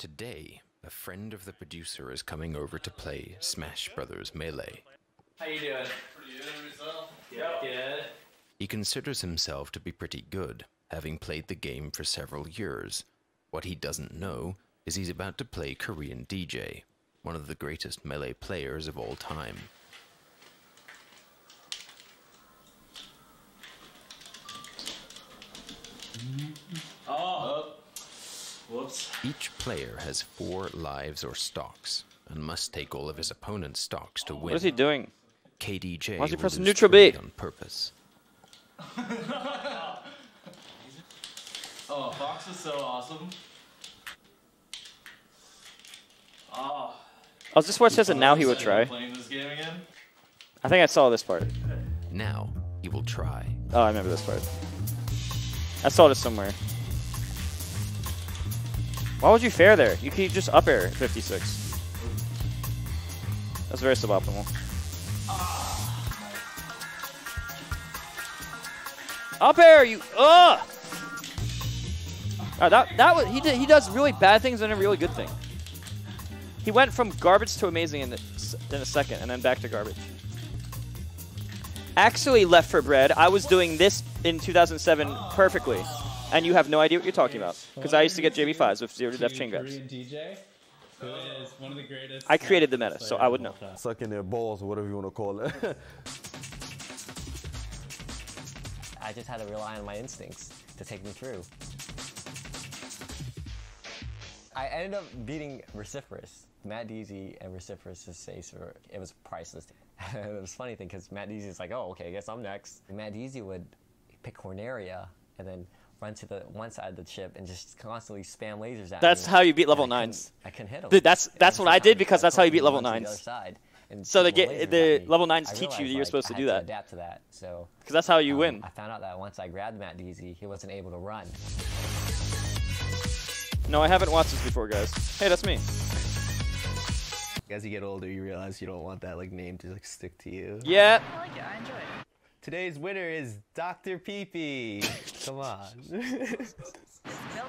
Today, a friend of the producer is coming over to play Smash Brothers Melee. How you doing? Pretty good. Yourself? Yeah. Good. He considers himself to be pretty good, having played the game for several years. What he doesn't know is he's about to play Korean DJ, one of the greatest Melee players of all time. Oh. Whoops. Each player has 4 lives or stocks, and must take all of his opponent's stocks to win. What is he doing? KDJ Why is he will pressing lose neutral 3 B? on purpose. Oh, Fox is so awesome. Oh. Oh, is this where it says that now he would try? Playing this game again? I think I saw this part. Now, he will try. Oh, I remember this part. I saw this somewhere. Why would you fair there? You could just up air 56. That's very suboptimal. Up air, you ugh! That was he does really bad things and a really good thing. He went from garbage to amazing in a second, and then back to garbage. Actually, Left 4 Bread, I was doing this in 2007 perfectly, and you have no idea what you're talking about, because I used to get JB5s with 0 to def chain grabs. DJ, who is one of the greatest. I created the meta, so I would know. Sucking their balls, or whatever you want to call it. I just had to rely on my instincts to take me through. I ended up beating Reciferous. Matt Deasy and Reciferous' face were, it was priceless. It was a funny thing because Matt Deasy's like, oh, okay, I guess I'm next. And Matt Deasy would pick Corneria and then run to the one side of the chip and just constantly spam lasers at me. That's how you beat level 9s. I couldn't hit him. Dude, that's what I did because that's how you beat level Run to the 9s. other side and So shoot the lasers level at me. 9s I teach you that realized, you're supposed to I do had that. adapt to that. So Because that's how you win. I found out that once I grabbed Matt Deasy, he wasn't able to run. No, I haven't watched this before, guys. Hey, that's me. As you get older, you realize you don't want that name to stick to you. Yeah. I like it. I enjoy it. Today's winner is Dr. Peepee. Come on. Built a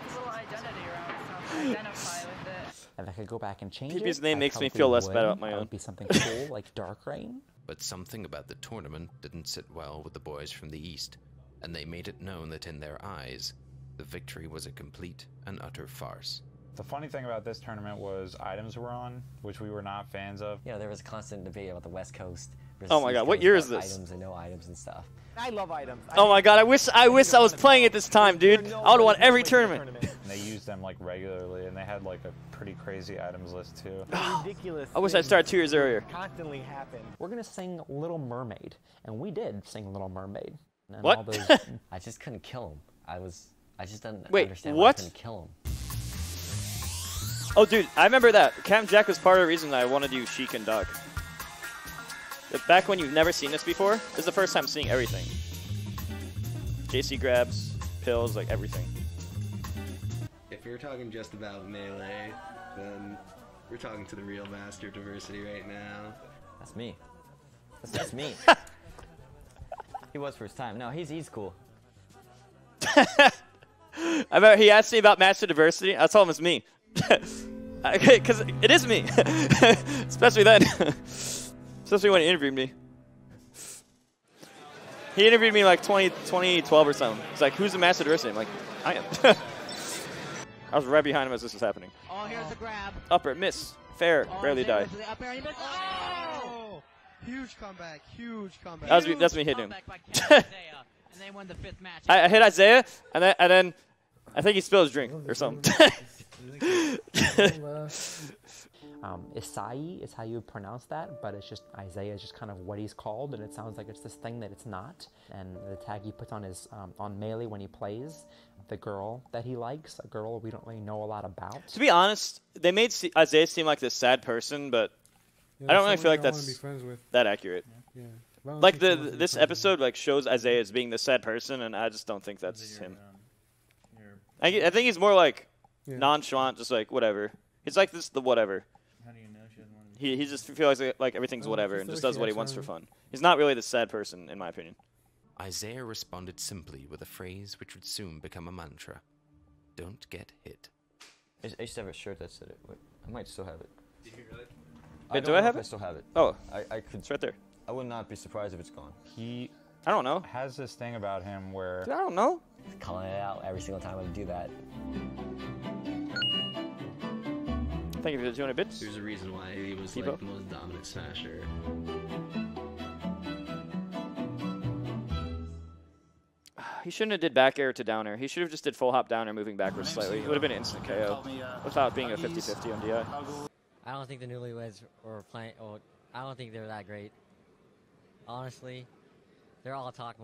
little identity around it, so I identify with it. If I could go back and change Peepee's it, name I makes me probably feel less would. bad about my That own. would be something cool, like Dark Rain. But something about the tournament didn't sit well with the boys from the East, and they made it known that in their eyes, the victory was a complete and utter farce. The funny thing about this tournament was items were on, which we were not fans of. You know, there was a constant debate about the West Coast versus Oh my East God, what Coast year is about this? Items and no items and stuff. I love items. Oh my God, I wish I was playing it this time, dude. I would've won every tournament. And they used them regularly, and they had a pretty crazy items list too. Ridiculous. I wish I started 2 years earlier. Constantly happen. We're gonna sing Little Mermaid, and we did sing Little Mermaid. And What? all those I just couldn't kill him. I just didn't Wait, understand what? why I couldn't kill him. Oh, dude, I remember that. Captain Jack was part of the reason I wanted to use Sheik and Doug. Back when you've never seen this before, this is the first time seeing everything. JC grabs, pills, everything. If you're talking just about Melee, then we're talking to the real master of diversity right now. That's me. That's me. He was first time. No, he's cool. I remember he asked me about Master Diversity. I told him it's me. Because it is me. Especially then. Especially when he interviewed me. He interviewed me 2012 or something. He's like, who's the Master Diversity? I'm like, I am. I was right behind him as this was happening. Oh, here's the grab. Upper, miss, fair, barely die. Up air, oh! Huge comeback, huge comeback. That's me hitting him. And they won the 5th match. I hit Isaiah, and then I think he spilled his drink or something. Isai is how you would pronounce that, but it's just Isaiah is just kind of what he's called, and it sounds like it's this thing that it's not. And the tag he puts on his on Melee when he plays, the girl that he likes, a girl we don't really know a lot about. To be honest, they made Isaiah seem like this sad person, but I don't really feel like that's that accurate. Yeah. Like this episode shows Isaiah as being this sad person, and I just don't think that's him. I think he's more nonchalant, just whatever. He's like the whatever. How do you know she doesn't want to He just feels like everything's whatever and just does what he wants for fun. He's not really the sad person, in my opinion. Isaiah responded simply with a phrase which would soon become a mantra. Don't get hit. I used to have a shirt that said it. Wait, I might still have it. Did you really? Wait, do I have I it? still have it. Oh, I could. it's right there. I would not be surprised if it's gone. He I don't know. has this thing about him where I don't know. Calling it out every single time I do that. Thank you for the 200 bits. There's a reason why he was Keep like up. the most dominant smasher. He shouldn't have did back air to down air. He should have just did full hop down air moving backwards slightly. It would have been an instant KO without being a 50-50 on DI. I don't think the newlyweds were playing. Or I don't think they're that great. Honestly, they're all talk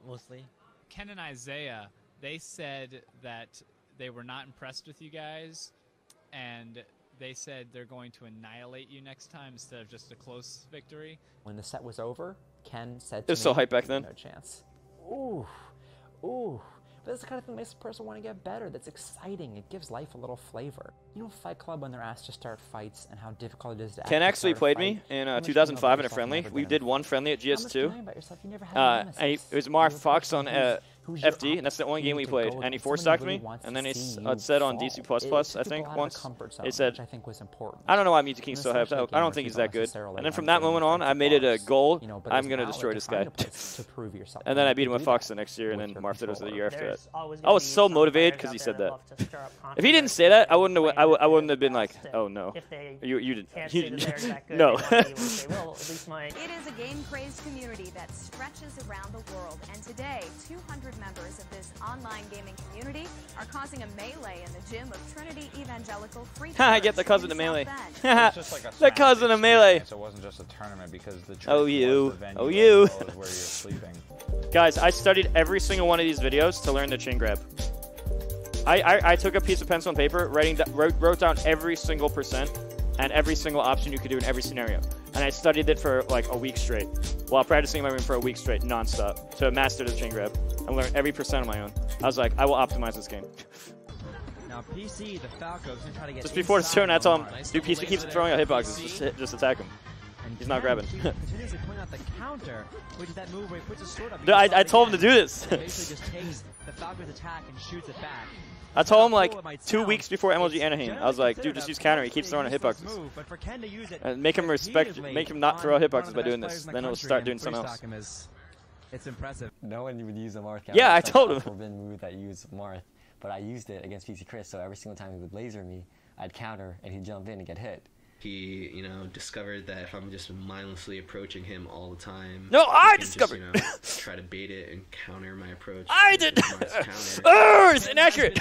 mostly. Ken and Isaiah, they said that they were not impressed with you guys, and they said they're going to annihilate you next time instead of just a close victory. When the set was over, Ken said It to was me, so hype back then. No chance. Ooh, ooh. But that's the kind of thing that makes a person want to get better. That's exciting. It gives life a little flavor. You know, Fight Club, when they're asked to start fights and how difficult it is to Ken actually played me in 2005 in a friendly. We did one friendly at GS2. It was Mark Fox on FD, and that's the only game we played. And he four-stocked me, and then he said on DC++, I think, once, he said, I don't know why Mewtwo King's so hyped. I don't think he's that good. And then from that moment on, I made it a goal, I'm going to destroy this guy. And then I beat him with Fox the next year, and then Marth did it the year after that. I was so motivated because he said that. If he didn't say that, I wouldn't have been like, oh no. You did. No. It is a game-crazed community that stretches around the world, and today, 200 members of this online gaming community are causing a melee in the gym of Trinity Evangelical Free Church. I get the cousin of melee. It's just like a The cousin of melee. So it wasn't just a tournament because the church Oh, you. was the venue Oh, you. as well as where you're sleeping. Guys, I studied every single one of these videos to learn the chain grab. I took a piece of pencil and paper, wrote down every single percent and every single option you could do in every scenario. And I studied it for like a week straight, while practicing in my room for a week straight, non-stop, to master the chain grab. I learned every percent on my own. I was like, I will optimize this game. Now PC, the Falcons gonna try to get Just before this turn, I told him, dude, PC keeps throwing out hitboxes, just attack him. He's not grabbing. Continuously point out the counter, which is that move where he puts his sword up. Dude, I told him to do this. Basically just takes the Falcon's attack and shoots it back. I told him like 2 weeks before MLG Anaheim. I was like, dude, just use counter. He keeps throwing out hitboxes. And make him make him not throw out hitboxes by doing this. Then he'll start doing something else. It's impressive. No one would use a Marth counter. Yeah, I told him. Forbidden move that used Marth, but I used it against PC Chris, so every single time he would laser me, I'd counter and he'd jump in and get hit. He, discovered that if I'm just mindlessly approaching him all the time, no, I just, discovered. Try to bait it and counter my approach. I did. It's inaccurate.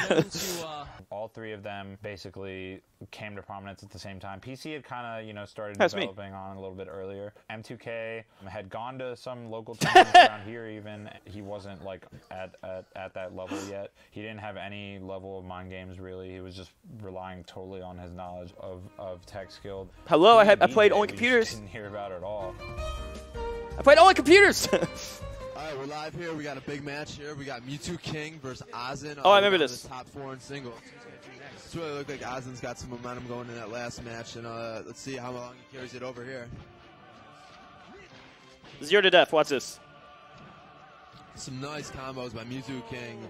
All three of them basically came to prominence at the same time. PC had kind of, started That's me. developing on a little bit earlier. M2K had gone to some local tournaments around here even. He wasn't like at that level yet. He didn't have any level of mind games really. He was just relying totally on his knowledge of tech skill. Hello, I played only computers. Didn't hear about it at all. I played only computers. Alright, we're live here. We got a big match here. We got Mewtwo King versus Ozin. Oh, I remember this. Top 4 in singles. It's really looked like Ozin's got some momentum going in that last match, and let's see how long he carries it over here. 0 to death. Watch this. Some nice combos by Mewtwo King.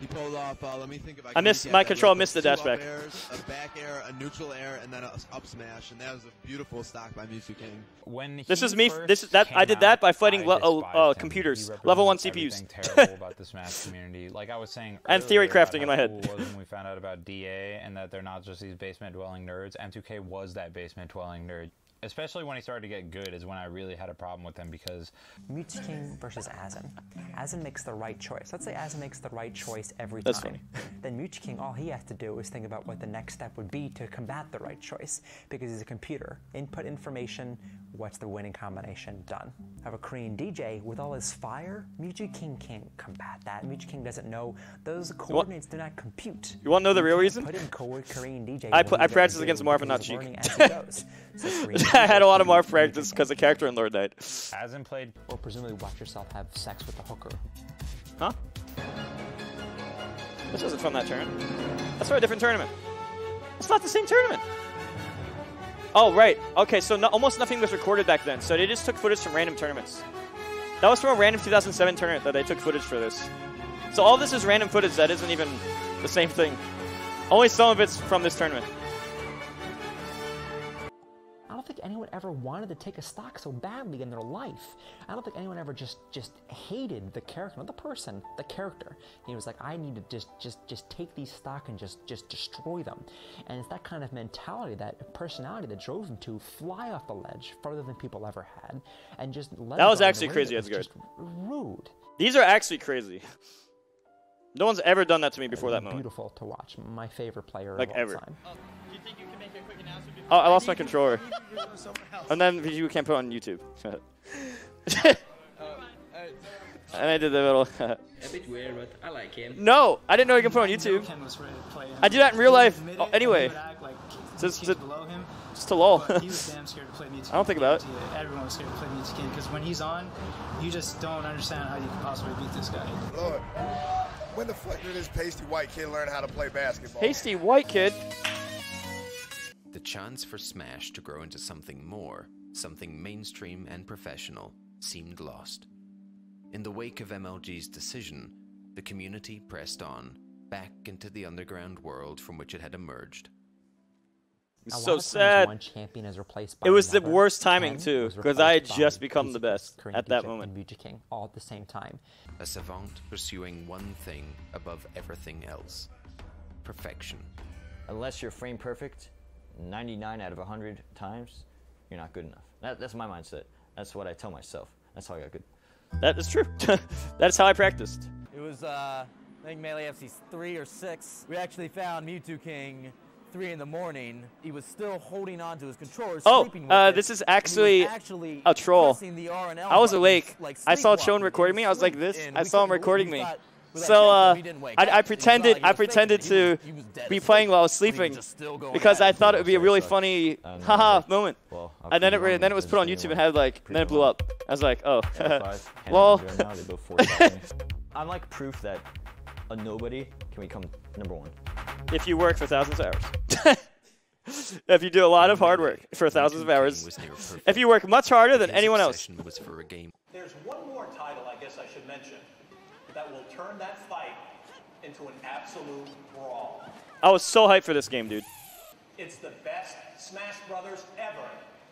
He pulled off. Let me think if I missed my control. Missed the dash back. A back air, a neutral air, and then a up smash, and that was a beautiful stock by Mewtwo King. When this is me. I did that by fighting computers, level 1 CPUs. Terrible about the Smash community, like I was saying. And theory crafting in my head. Cool was when we found out about DA and that they're not just these basement dwelling nerds. M2K was that basement dwelling nerd. Especially when he started to get good is when I really had a problem with him because... Mewtwo King versus Ozin. Ozin makes the right choice. Let's say Ozin makes the right choice every That's time. Funny. Then Mewtwo King, all he has to do is think about what the next step would be to combat the right choice. Because he's a computer. Input information, what's the winning combination, done. Have a Korean DJ with all his fire, Mewtwo King can't combat that. Mewtwo King doesn't know. Those coordinates do not compute. You want to know the real reason? Put in Korean DJ. I practiced against Marv and not Cheek. I had a lot of Marv practice because the character in Lord died. Ozin played. Or presumably watch yourself have sex with a hooker. Huh? This isn't from that tournament. That's from a different tournament. It's not the same tournament. Oh, right. Okay, so almost nothing was recorded back then. So they just took footage from random tournaments. That was from a random 2007 tournament that they took footage for this. So all this is random footage that isn't even the same thing. Only some of it's from this tournament. I don't think anyone ever wanted to take a stock so badly in their life. I don't think anyone ever just hated the character, not the person, the character. He was like, I need to just take these stock and just destroy them. And it's that kind of mentality, that personality that drove him to fly off the ledge farther than people ever had, and just let. That was actually crazy, Asgard. Just rude. These are actually crazy. No one's ever done that to me before that moment. Beautiful to watch. My favorite player like of all ever. time. Do you think you can make a quick announcement? Oh, I lost my controller. And then you can't put it on YouTube. And I did the little. A bit weird, but I like him. No, I didn't know you can put it on YouTube. I do that in real life anyway. Just to lol. He was damn scared to play Mewtwo. I don't think about it. Everyone was scared to play Mewtwo because when he's on, you just don't understand how you can possibly beat this guy. Lord, when the fuck did this pasty white kid learn how to play basketball? Pasty white kid. The chance for Smash to grow into something more, something mainstream and professional, seemed lost. In the wake of MLG's decision, the community pressed on, back into the underground world from which it had emerged. It's so sad. One champion is replaced by it was another. the worst timing 10 too, was because I had replaced just by become the best Korean at that Mewtwo moment. and Mewtwo King all at the same time. A savant pursuing one thing above everything else: perfection. Unless you're frame perfect 99 out of 100 times, you're not good enough. That's my mindset. That's what I tell myself. That's how I got good. That is true. That's how I practiced. It was, I think Melee FC's 3 or 6. We actually found Mewtwo King 3 in the morning. He was still holding on to his controller, sleeping with it, this is and he actually was actually a troll. pressing the R and L I was buttons, awake. like I saw Chone sleepwalking. recording me. I was like He this. sleep, I and saw him we recording thought- me. we thought, So he didn't wake I up. He pretended. thought he I was faking pretended it. He to was dead be asleep. playing while I was But he was sleeping just still going because at I it. thought it would be a really funny haha moment. Well, And then it was put on YouTube and had like then it blew up. I was like, oh, lol. I'm like proof that a nobody can become #1. If you work for thousands of hours. If you do a lot of hard work for thousands of hours. If you work much harder than anyone else. Was for a game. There's one more title I guess I should mention that will turn that fight into an absolute brawl. I was so hyped for this game, dude. It's the best Smash Brothers ever,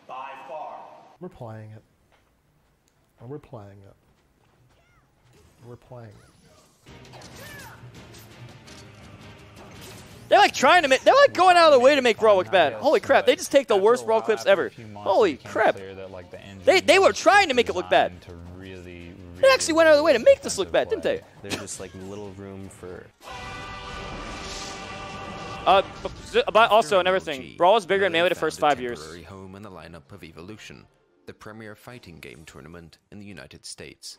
by far. We're playing it. We're playing it. We're playing it. They're like trying to make, they're like going out of the way to make Brawl look bad. Holy crap, they just take the worst Brawl clips ever. Holy crap. They were trying to make it look bad. They actually went out of the way to make this look bad, didn't they? There's just like little room for. But also another thing, Brawl was bigger than Melee the first 5 years. Temporary home in the lineup of Evolution, the premier fighting game tournament in the United States.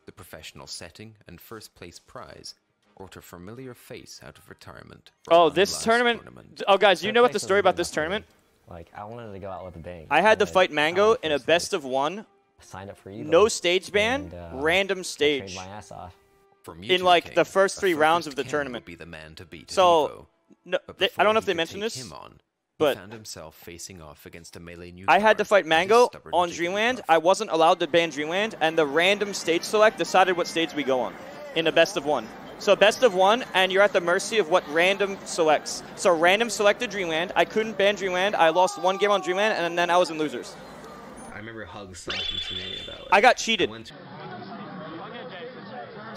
The professional setting and first place prize brought a familiar face out of retirement. Oh, this tournament. Oh, guys, do you know what the story about this tournament? Like, I wanted to go out with a bang. I had to fight Mango in a best of one. Signed up for Evo. No stage ban, random stage. Trained my ass off. In like the first 3 rounds of the tournament. Be the man to beat So, no, I don't know if they mentioned this, but found himself facing off against a Melee new I had to fight card, Mango stubborn on Jigglypuff. Dreamland. I wasn't allowed to ban Dreamland, and the random stage select decided what stage we go on in a best of 1. So best of 1, and you're at the mercy of what random selects. So random selected Dreamland. I couldn't ban Dreamland. I lost 1 game on Dreamland, and then I was in losers. I remember Hugs talking to me about it. I got cheated.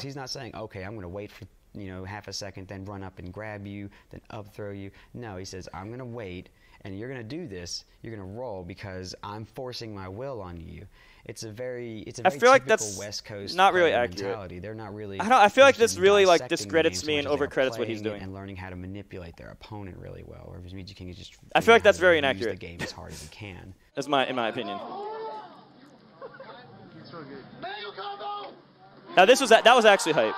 He's not saying, okay, I'm going to wait for half a second, then run up and grab you, then up throw you. No, he says, I'm going to wait, and you're going to do this. You're going to roll because I'm forcing my will on you. It's a very I feel like typical that's West Coast not really mentality. accurate. They're not really. I feel like this interested in really like dissecting the discredits game me so and much as they're overcredits what he's playing doing. it and learning how to manipulate their opponent really well. Whereas Mewtwo King is just. I feel like that's very use inaccurate. the game as hard as he can. That's in my opinion. Now this was that was actually hype.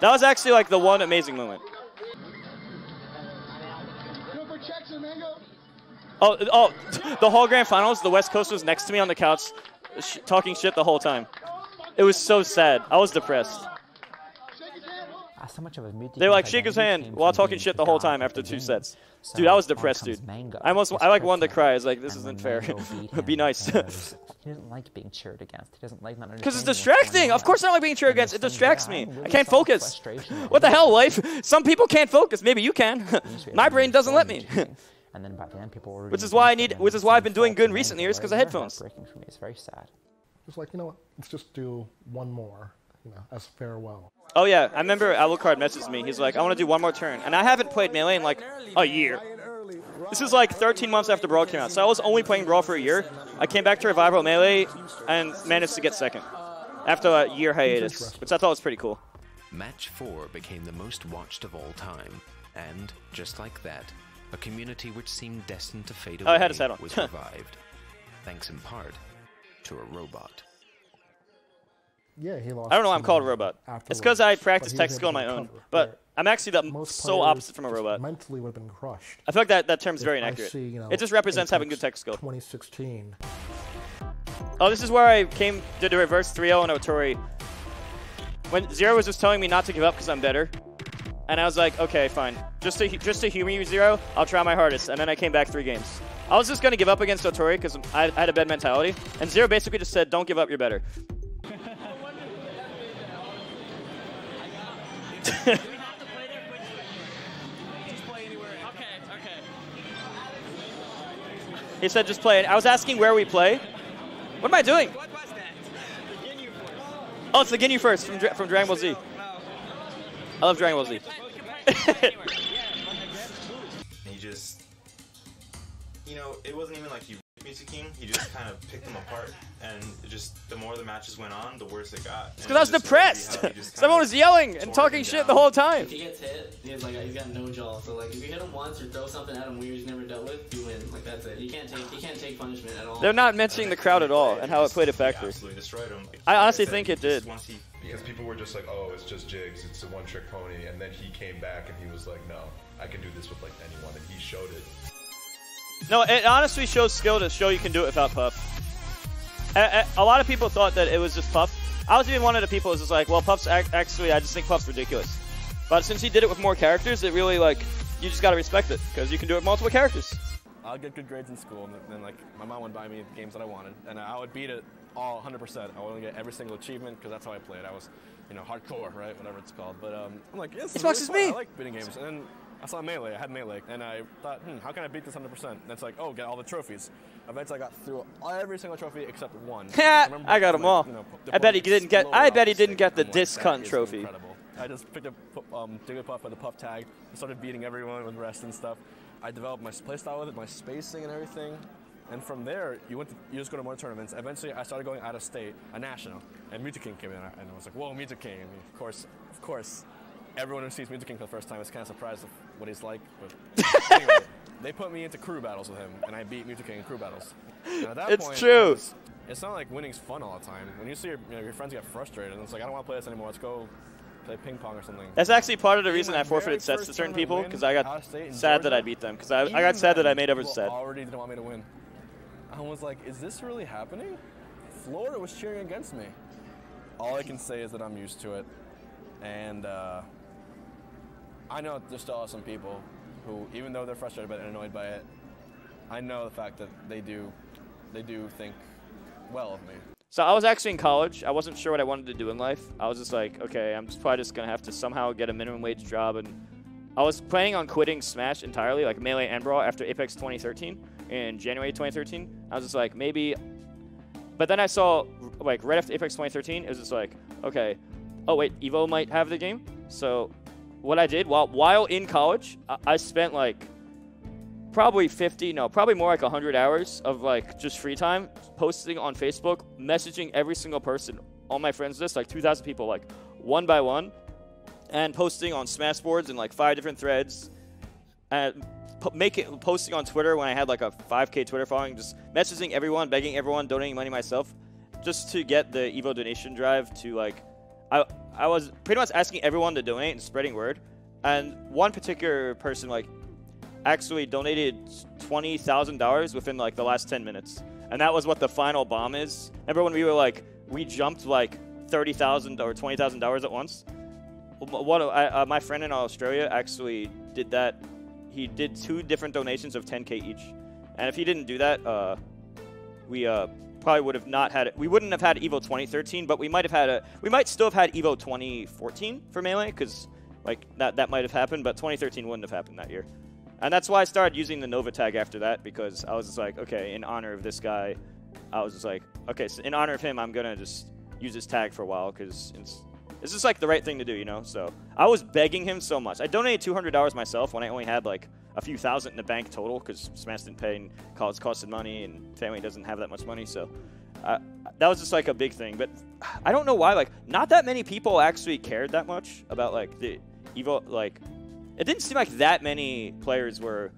That was actually like the one amazing moment. Oh, the whole grand finals, the West Coast was next to me on the couch, talking shit the whole time. It was so sad. I was depressed. I so much of a Mewtwo. They like shake his hand while talking shit the whole time after 2 sets. Dude, I was depressed, dude. I like wanted to cry. I was like, this isn't fair. Be nice. He doesn't like being cheered against. He doesn't like not understanding. Because it's distracting. Of course I don't like being cheered against. It distracts me. I can't focus. What the hell, life? Some people can't focus. Maybe you can. My brain doesn't let me. And then by then people were. Which is why I've been doing good in recent years because of headphones. Breaking for me. It's very sad. Just like, you know what? Let's just do one more, you know, as farewell. Oh yeah, I remember Alucard messaged me. He's like, I want to do one more turn, and I haven't played Melee in like a year. This is like 13 months after Brawl came out, so I was only playing Brawl for a year. I came back to Revival Melee and managed to get second after a year hiatus, which I thought was pretty cool. Match 4 became the most watched of all time, and just like that, a community which seemed destined to fade away I had his head on. was revived, thanks in part to a robot. Yeah, he lost. I don't know why I'm called a robot. It's because I practice tech skill on my own, but I'm actually so opposite from a robot. Mentally would have been crushed. I feel like that term is very inaccurate. See, you know, it just represents having good tech skill. 2016. Oh, this is where I did a reverse 3-0 on Otori. When Zero was just telling me not to give up because I'm better. And I was like, okay, fine. Just to humor you, Zero, I'll try my hardest. And then I came back 3 games. I was just going to give up against Otori because I had a bad mentality. And Zero basically just said, don't give up, you're better. He said just play it. I was asking where we play. What am I doing? Oh, it's the Ginyu First from Dragon Ball Z. I love Dragon Ball Z. He just, you know, it wasn't even like he Mewtwo King, he just kind of picked them apart, and it just the more the matches went on, the worse it got. It's because I was depressed. Because everyone was yelling and talking shit the whole time. If he gets hit, he's got no jaw. So like, if you hit him once or throw something at him weird he's never dealt with, you win. Like that's it. He can't take punishment at all. They're not mentioning the crowd at all and how it played a factor. I honestly think it did. Because people were just like, oh, it's just Jigs, it's a one-trick pony, and then he came back and he was like, no, I can do this with like anyone, and he showed it. No, it honestly shows skill to show you can do it without Puff. A lot of people thought that it was just Puff. I was even one of the people who was just like, well, Puff's actually, I just think Puff's ridiculous. But since he did it with more characters, it really, like, you just gotta respect it, because you can do it with multiple characters. I'd get good grades in school, and then, like, my mom would buy me the games that I wanted, and I would beat it all 100%. I would get every single achievement, because that's how I played. I was, you know, hardcore, right, whatever it's called. But I'm like, yes, Xbox is me. I like beating games. And then I saw Melee. I had Melee, and I thought, how can I beat this 100%? And it's like, oh, get all the trophies. Eventually, I got through every single trophy except one. I got them all. You know, I bet he didn't get. I bet he didn't get the discount trophy. Incredible. I just picked up Jigglypuff with the Puff tag. I started beating everyone with rest and stuff. I developed my playstyle with it, my spacing and everything. And from there, you just go to more tournaments. Eventually, I started going out of state, a national, and Mewtwo King came in, and I was like, whoa, Mewtwo King. I mean, of course, everyone who sees Mewtwo King for the first time is kind of surprised of what he's like. But anyway, they put me into crew battles with him, and I beat Mewtwo King in crew battles. And at that point, true. It's not like winning's fun all the time. When you see your friends get frustrated, and it's like, I don't want to play this anymore. Let's go play ping pong or something. That's actually part of the reason I forfeited sets to certain people, because I got sad that I beat them. Because I got sad that I made others sad. Already didn't want me to win. I was like, is this really happening? Florida was cheering against me. All I can say is that I'm used to it. And I know there still are some people who, even though they're frustrated by it and annoyed by it, I know the fact that they do think well of me. So I was actually in college. I wasn't sure what I wanted to do in life. I was just like, okay, I'm just probably just going to have to somehow get a minimum wage job. And I was planning on quitting Smash entirely, like Melee and Brawl, after Apex 2013 in January 2013. I was just like, maybe. But then I saw, like, right after Apex 2013, it was just like, okay, oh, wait, Evo might have the game. So what I did while in college, I spent, like, probably more like 100 hours of, like, just free time posting on Facebook, messaging every single person on my friends list, like 2,000 people, like, one by one, and posting on Smash boards in, like, 5 different threads, and posting on Twitter when I had, like, a 5K Twitter following, just messaging everyone, begging everyone, donating money myself, just to get the Evo donation drive to, like, I was pretty much asking everyone to donate and spreading word, and one particular person, like, actually donated $20,000 within, like, the last 10 minutes. And that was what the final bomb is. Remember when we were, like, we jumped, like, $30,000 or $20,000 at once? my friend in Australia actually did that. He did 2 different donations of 10K each, and if he didn't do that, we probably would have not had it. We wouldn't have had Evo 2013, but we might have had we might still have had Evo 2014 for Melee, because like that might have happened, but 2013 wouldn't have happened that year. And that's why I started using the Nova tag after that, because I was just like, okay, in honor of this guy, I was just like, okay, so in honor of him, I'm gonna just use his tag for a while, because it's just like the right thing to do, you know? So I was begging him so much. I donated $200 myself when I only had like a few thousand in the bank total, because Smash didn't pay and college costed money and family doesn't have that much money. So that was just like a big thing. But I don't know why, like not that many people actually cared that much about like the Evo. Like it didn't seem like that many players were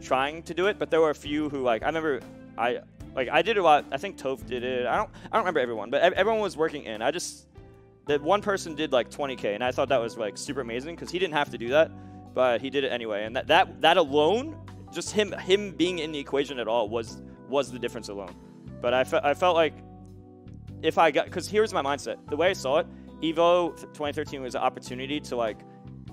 trying to do it, but there were a few who like, I remember I did a lot. I think Toph did it. I don't remember everyone, but everyone was working in. That one person did like 20K, and I thought that was like super amazing because he didn't have to do that, but he did it anyway. And that alone, just him being in the equation at all was the difference alone. But I felt like if I got, because here's my mindset. The way I saw it, Evo 2013 was an opportunity to like,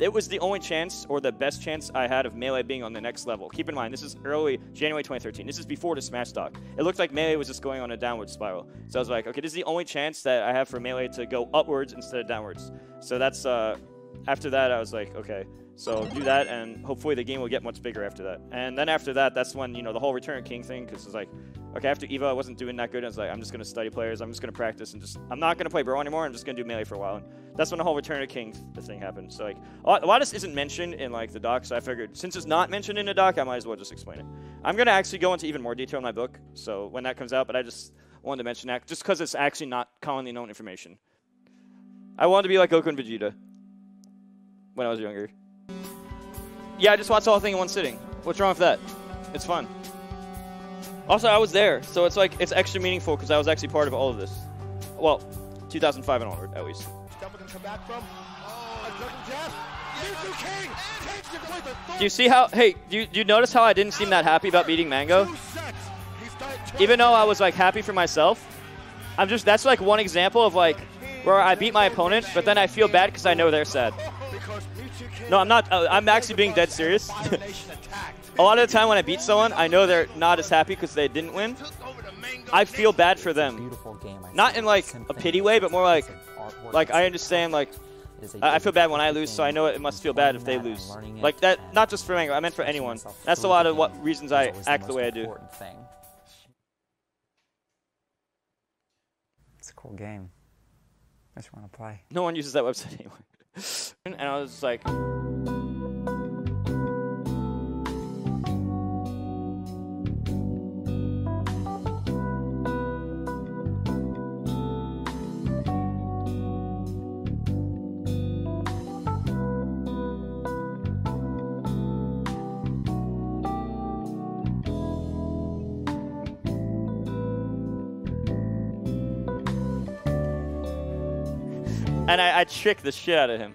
it was the only chance or the best chance I had of Melee being on the next level. Keep in mind, this is early January 2013. This is before the Smash Doc. It looked like Melee was just going on a downward spiral. So I was like, okay, this is the only chance that I have for Melee to go upwards instead of downwards. So that's, after that, I was like, okay, so do that, and hopefully the game will get much bigger after that. And then after that, that's when, you know, the whole Return of King thing, because it's like, okay, after Evo, I wasn't doing that good. I was like, I'm just going to study players. I'm just going to practice and I'm not going to play Bro anymore. I'm just going to do Melee for a while. And that's when the whole Return of King thing happened. So, like, a lot of this isn't mentioned in, like, the doc. So I figured, since it's not mentioned in the doc, I might as well just explain it. I'm going to actually go into even more detail in my book. So when that comes out, but I just wanted to mention that just because it's actually not commonly known information. I wanted to be like Goku and Vegeta when I was younger. Yeah, I just watched the whole thing in one sitting. What's wrong with that? It's fun. Also, I was there, so it's like it's extra meaningful because I was actually part of all of this. Well, 2005 and onward, at least. Do you see how? Hey, do you notice how I didn't seem that happy about beating Mango? Even though I was like happy for myself, that's like one example of like where I beat my opponent, but then I feel bad because I know they're sad. No, I'm not. I'm actually being dead serious. A lot of the time when I beat someone, I know they're not as happy because they didn't win. I feel bad for them. Not in like a pity way, but more like I understand, like, I feel bad when I lose, so I know it must feel bad if they lose. Like that, not just for Mango, I meant for anyone. That's a lot of reasons I act the way I do. It's a cool game. I just want to play. No one uses that website anymore. And I was like... And I tricked the shit out of him.